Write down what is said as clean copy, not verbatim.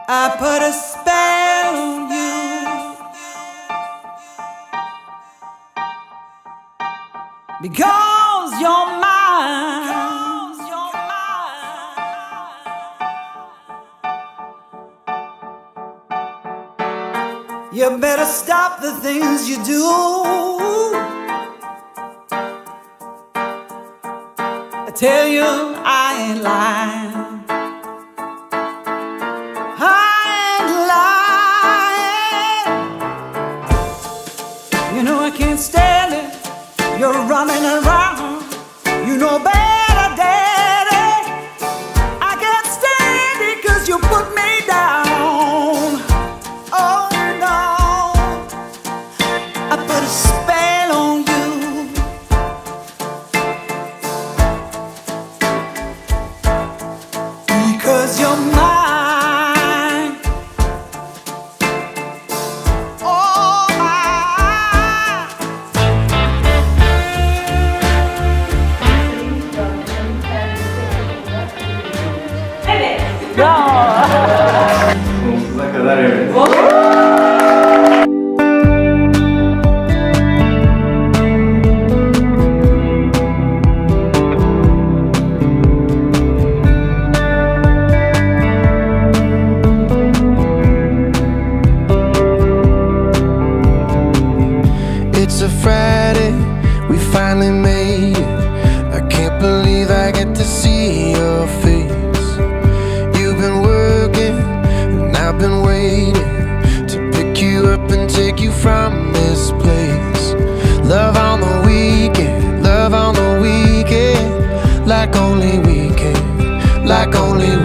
I put a spell on you because you're mine. You better stop the things you do. I tell you I ain't lying. You know I can't stand it. You're running around. You know better, Daddy. I can't stand it 'cause you put me down. Oh no, I put a spell on you because you're mine. Sonsuza kadar evet. It's a Friday, we finally made it. I can't believe I get to see your face. You've been working and I've been waiting to pick you up and take you from this place. Love on the weekend, like only we can, like only we